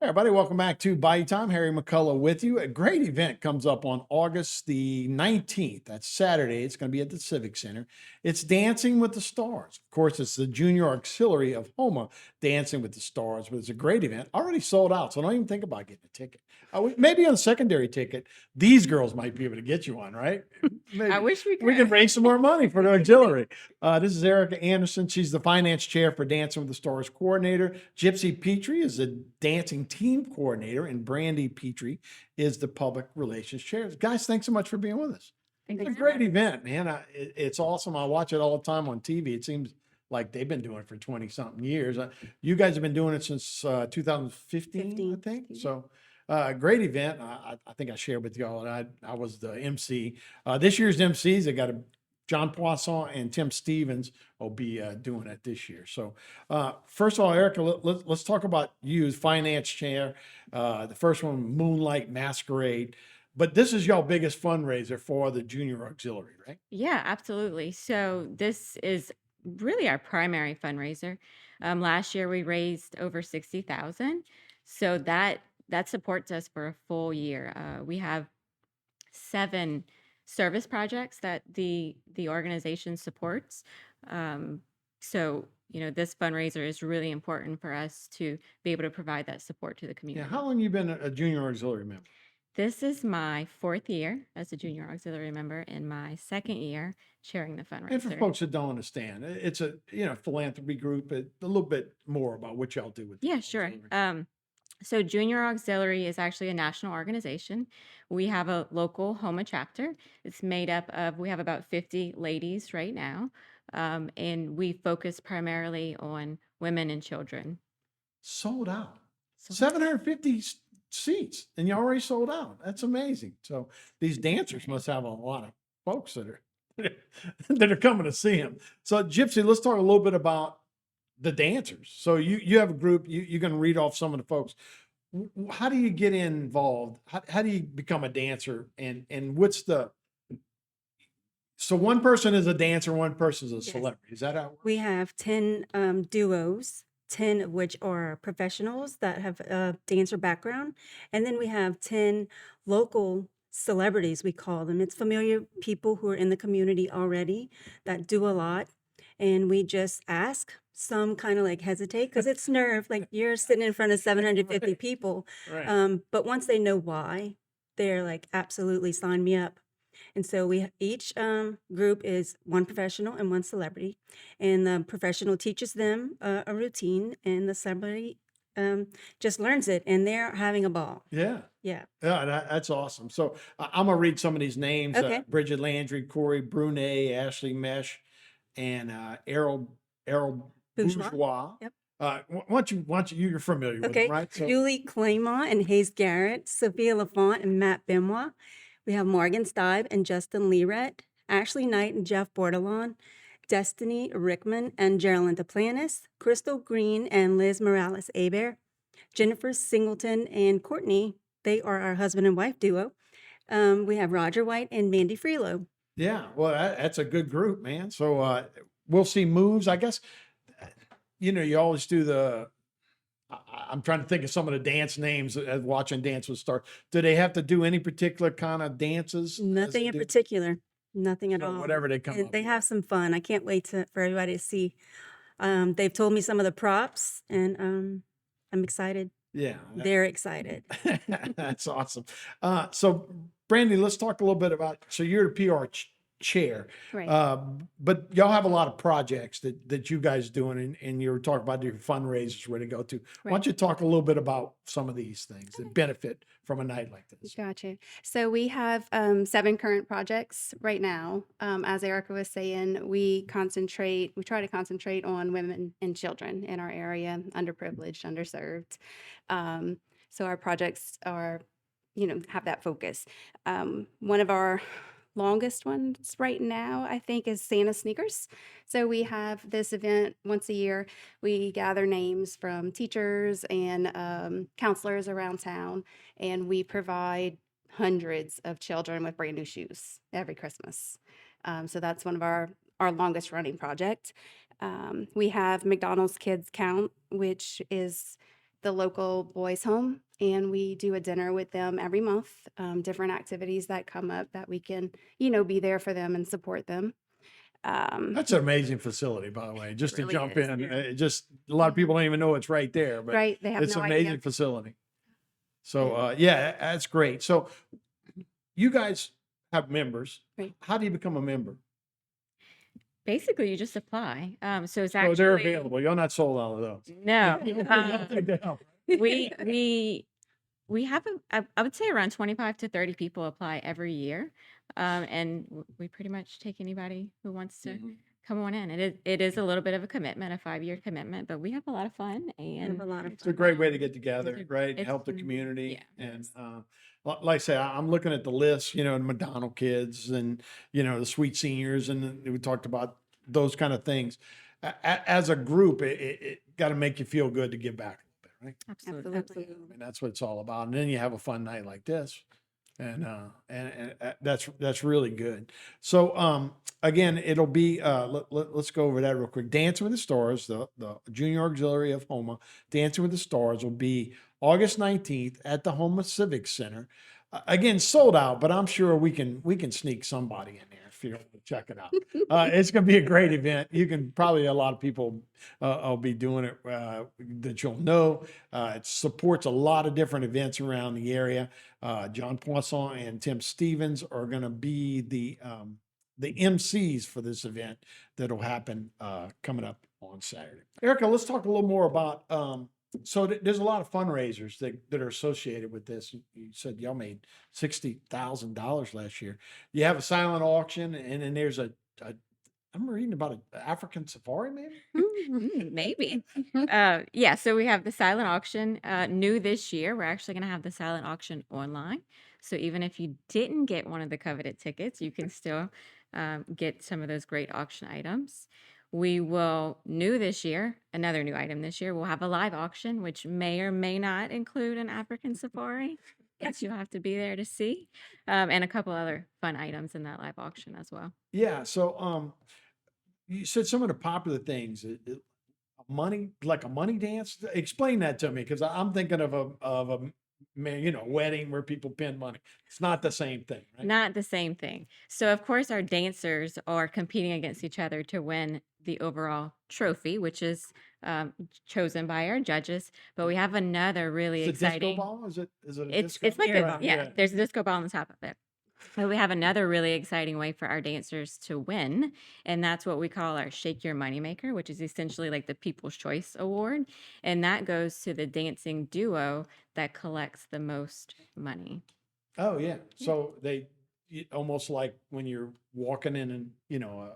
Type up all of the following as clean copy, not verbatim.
Hey everybody, welcome back to Bayou Time. Harry McCullough with you. A great event comes up on August the 19th. That's Saturday. It's going to be at the Civic Center. It's Dancing with the Stars. Of course, it's the junior auxiliary of Houma, Dancing with the Stars, but it's a great event. Already sold out, so don't even think about getting a ticket. Maybe on a secondary ticket, these girls might be able to get you one, right? I Maybe wish we we can could. raise some more money for the auxiliary. This is Erica Anderson. She's the finance chair for Dancing with the Stars coordinator. Gypsy Petrie is the dancing team coordinator, and Brandy Petrie is the public relations chair. Guys, thanks so much for being with us. Thank It's you a so great much. event, man. It's awesome. I watch it all the time on TV. It seems like they've been doing it for 20 something years. You guys have been doing it since 2015, I 15. think. So, great event. I think I shared with y'all, and I was the MC. This year's MCs, they got a John Poisson and Tim Stevens will be doing it this year. So, first of all, Erica, let's talk about you as finance chair. The first one, Moonlight Masquerade. But this is your biggest fundraiser for the junior auxiliary, right? Yeah, absolutely. So this is really our primary fundraiser. Last year we raised over 60,000. So that supports us for a full year. We have 7 service projects that the organization supports. Um, so this fundraiser is really important for us to be able to provide that support to the Yeah. How community. long you been a junior auxiliary member? This is my 4th year as a junior auxiliary member and my 2nd year chairing the And for fundraiser. folks that don't understand, it's a philanthropy group. A little bit more about what y'all do with the Yeah, sure. auxiliary. So Junior Auxiliary is actually a national organization. We have a local Homa chapter. It's made up of, we have about 50 ladies right now, and we focus primarily on women and children. Sold out. So 750 seats, and you already sold out. That's amazing. So these dancers must have a lot of folks that are that are coming to see him. So Gypsy, let's talk a little bit about the dancers. So you have a group. You're going to read off some of the folks. How do you get involved? How do you become a dancer? And what's the so one person is a dancer, one person is a Yes. celebrity. Is that how it works? We have 10 duos, 10 of which are professionals that have a dancer background. And then we have 10 local celebrities, we call them. It's familiar people who are in the community already that do a lot. And we just ask. Some kind of like hesitate because it's nerve, like you're sitting in front of 750 Right. people. Right. But once they know why, they're like, absolutely sign me up. And so each group is one professional and one celebrity, and the professional teaches them a routine, and the celebrity just learns it, and they're having a ball. Yeah. Yeah. Yeah, that's awesome. So I'm gonna read some of these names: Okay. Bridget Landry, Corey Brunet, Ashley Mesh, and Errol Bourgeois. Bourgeois. Yep. Once you're familiar with them, Okay. right? So Julie Claymont and Hayes Garrett, Sophia Lafont and Matt Benoit. We have Morgan Stibe and Justin Leeret, Ashley Knight and Jeff Bordelon, Destiny Rickman and Geraldine Duplantis, Crystal Green and Liz Morales Aber, Jennifer Singleton and Courtney. They are our husband and wife duo. We have Roger White and Mandy Freelo. yeah, well, that's a good group, man. So we'll see moves. I guess you always do the. I'm trying to think of some of the dance names as watching Dance with Stars. Do they have to do any particular kind of dances? as Nothing they in do? particular. Nothing at So all. whatever they come And up they with. have some fun. I can't wait for everybody to see. They've told me some of the props, and I'm excited. Yeah. They're excited. That's awesome. So, Brandy, let's talk a little bit about. So, you're the PR chair, Right. but y'all have a lot of projects that you guys doing, and you were talking about your fundraisers where to go to. Why don't you talk a little bit about some of these things that benefit from a night like this? Gotcha. So we have 7 current projects right now. As Erica was saying, we try to concentrate on women and children in our area, underprivileged, underserved. So our projects are, have that focus. One of our longest ones right now, I think, is Santa Sneakers. So we have this event once a year. We gather names from teachers and counselors around town, and we provide hundreds of children with brand new shoes every Christmas. So that's one of our longest running project. We have McDonald's Kids Count, which is the local boys' home, and we do a dinner with them every month. Different activities that come up that we can, be there for them and support them. That's an amazing facility, by the way, just to really jump is, in. yeah. Just a lot of people don't even know it's right there, but Right? They have it's no an amazing idea. facility. So, Yeah. yeah, that's great. So you guys have members. Right. How do you become a member? Basically, you just apply. So it's So they're actually available. You're not sold out of those. no. We We have I would say around 25 to 30 people apply every year, and we pretty much take anybody who wants to come on in. It is a little bit of a commitment, a 5-year commitment, but we have a lot of fun We have and a lot of It's a fun. great way to get together, It's a- right? it's- Help the Mhm. community. yeah. And like I say, I'm looking at the list, the McDonald kids and, the sweet seniors. And then we talked about those kind of things. As a group, it got to make you feel good to give back a little bit, right? Absolutely. Absolutely. And that's what it's all about. And then you have a fun night like this. And that's really good. So again, it'll be let's go over that real quick. Dancing with the Stars, the Junior Auxiliary of Houma, Dancing with the Stars will be August 19th at the Houma Civic Center. Again, sold out, but I'm sure we can sneak somebody in there if you want to check it out. It's going to be a great event. You can probably a lot of people will be doing it that you'll know. It supports a lot of different events around the area. John Poisson and Tim Stevens are going to be the MCs for this event that'll happen coming up on Saturday. Erica, let's talk a little more about. So there's a lot of fundraisers that are associated with this. You said y'all made $60,000 last year. You have a silent auction, and then there's I'm reading about an African safari, maybe. Maybe. Yeah, so we have the silent auction new this year. We're actually going to have the silent auction online. So even if you didn't get one of the coveted tickets, you can still get some of those great auction items. We will, new this year, another new item this year, we'll have a live auction, which may or may not include an African safari. Yes, you'll have to be there to see. And a couple other fun items in that live auction as well. Yeah. So you said some of the popular things. Money, like a money dance. Explain that to me, because I'm thinking of a wedding where people pin money. It's not the same thing, right? Not the same thing. So, of course, our dancers are competing against each other to win the overall trophy, which is chosen by our judges. But we have another really It's a disco exciting. ball. Is it a It's disco? like Yeah, a yeah. There's a disco ball on the top of it. But we have another really exciting way for our dancers to win, and that's what we call our Shake Your Moneymaker, which is essentially like the People's Choice Award, and that goes to the dancing duo that collects the most money. Oh yeah. So almost like when you're walking in and a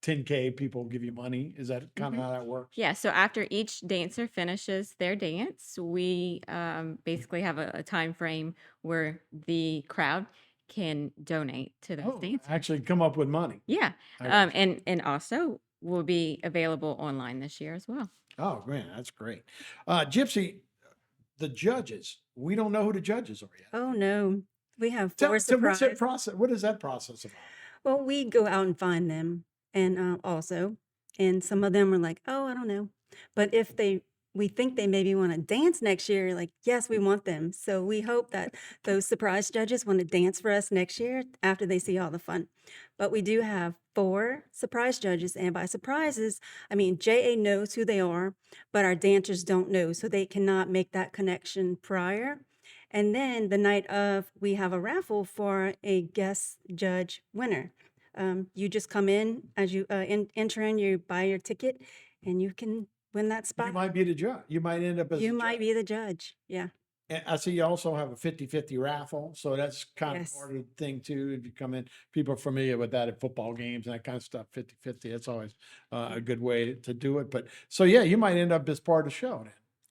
10K, people give you money. Is that kind of how that works? Yeah, so after each dancer finishes their dance, we basically have a time frame where the crowd can donate to those Oh, dancers. actually come up with money. Yeah, I got you. and also will be available online this year as well. Oh man, that's great. Gypsy, the judges. We don't know who the judges are yet. Oh, no. We have Tell, four tell- what's that surprises. process? What is that process about? Well, we go out and find them, and some of them are like, "Oh, I don't know," but if we think they maybe want to dance next year, like, yes, we want them. So we hope that those surprise judges want to dance for us next year after they see all the fun. But we do have 4 surprise judges, and by surprises, I mean JA knows who they are, but our dancers don't know, so they cannot make that connection prior. And then the night of, we have a raffle for a guest judge winner. You just come in as you enter in, you buy your ticket, and you can win that You spot. might be the judge. You might end up as You a might judge. be the judge. Yeah. And I see you also have a 50-50 raffle. So that's kind of Yes. part of the thing too. If you come in, people are familiar with that at football games and that kind of stuff. 50-50. That's always a good way to do it. But so yeah, you might end up as part of the show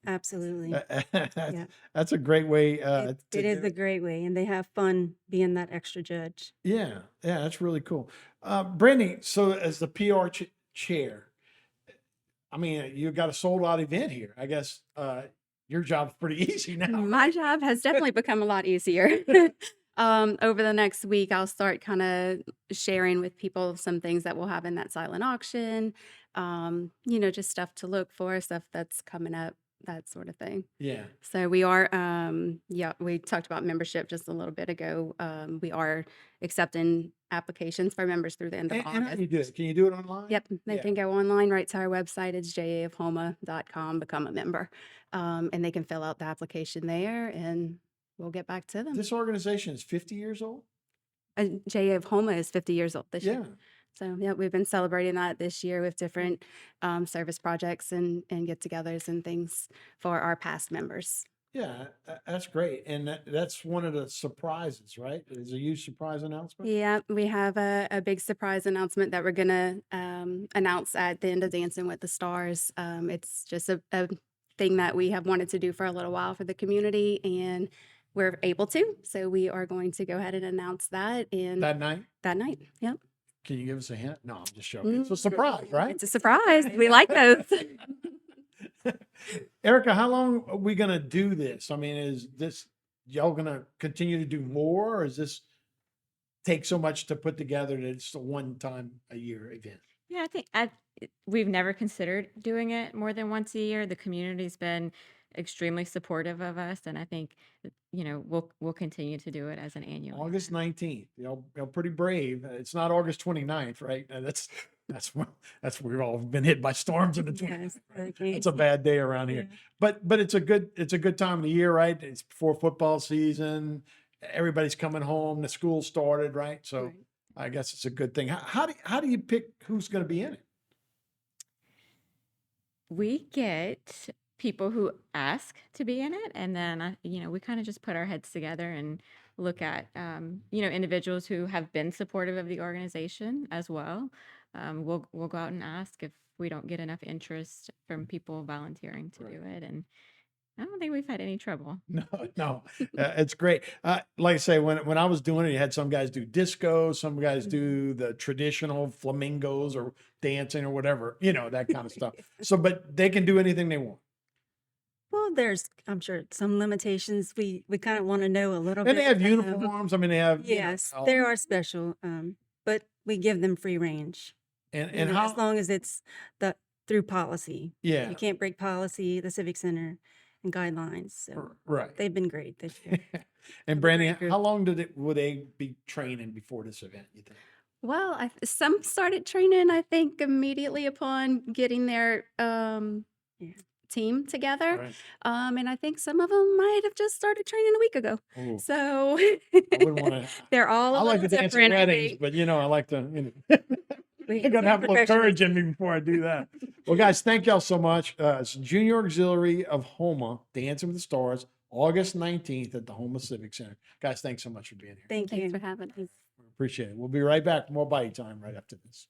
Absolutely. then. Yeah. That's a great way It is do a great way, and they have fun being that extra judge. Yeah, that's really cool. Brittany, so as the PR chair, I mean, you got a sold out event here. I guess your job's pretty easy now. My job has definitely become a lot easier. Over the next week, I'll start kind of sharing with people some things that we'll have in that silent auction, just stuff to look for, stuff that's coming up that sort of thing. Yeah. So we are, yeah, we talked about membership just a little bit ago. We are accepting applications for members through the end of And how do August. you do it? Can you do it online? Yep, they Yeah. can go online right to our website. It's jaofhoma.com, become a member. And they can fill out the application there and we'll get back to them. This organization is 50 years old? JA of Houma is 50 years old this Yeah. year. So yeah, we've been celebrating that this year with different service projects and get-togethers and things for our past members. Yeah, that's great. And that's one of the surprises, right? Is a huge surprise announcement? Yeah, we have a big surprise announcement that we're gonna announce at the end of Dancing with the Stars. It's just a thing that we have wanted to do for a little while for the community, and we're able to. So we are going to go ahead and announce that That night? that night. Yep. Can you give us a hint? No, I'm just joking. It's a surprise, right? It's a surprise. We like those. Erica, how long are we gonna do this? I mean, is this y'all gonna continue to do more, or is this take so much to put together that it's a one time a year event? Yeah, I think we've never considered doing it more than once a year. The community's been extremely supportive of us, and I think we'll continue to do it as an annual August event. 19th. Y'all pretty brave. It's not August 29th, right? That's we've all been hit by storms in the 20th. Yes, It's a bad day around here. But it's a good time of the year, right? It's before football season. Everybody's coming home. The school started, right? So Right. I guess it's a good thing. How do you pick who's going to be in it? We get people who ask to be in it, and then we kind of just put our heads together and look at individuals who have been supportive of the organization as well. We'll go out and ask if we don't get enough interest from people volunteering to Right. do it, and I don't think we've had any trouble. No, it's great. Like I say, when I was doing it, you had some guys do disco, some guys do the traditional flamingos or dancing or whatever, that kind of stuff. So, but they can do anything they want. Well, there's, I'm sure, some limitations. We kind of want to know a little And bit. they have uniforms. I mean, they have, Yes, all- there are special, but we give them free range. and You know, how, as long as it's through policy. yeah, You can't break policy, the Civic Center, and guidelines. So right. they've been great this year. And a Brandy, great group. how long will they be training before this event, you think? Well, some started training, I think, immediately upon getting their team together. Right. And I think some of them might have just started training a week ago. Ooh, So I wouldn't want to. they're all I a like to little dance at different, I weddings, think. but I like to, We I gotta have have a little professionals. courage in me before I do that. Well, guys, thank y'all so much. It's Junior Auxiliary of Houma, Dancing with the Stars, August 19th at the Houma Civic Center. Guys, thanks so much for being here. Thank Thanks you. for having us. Appreciate it. We'll be right back. More Bayou time right after this.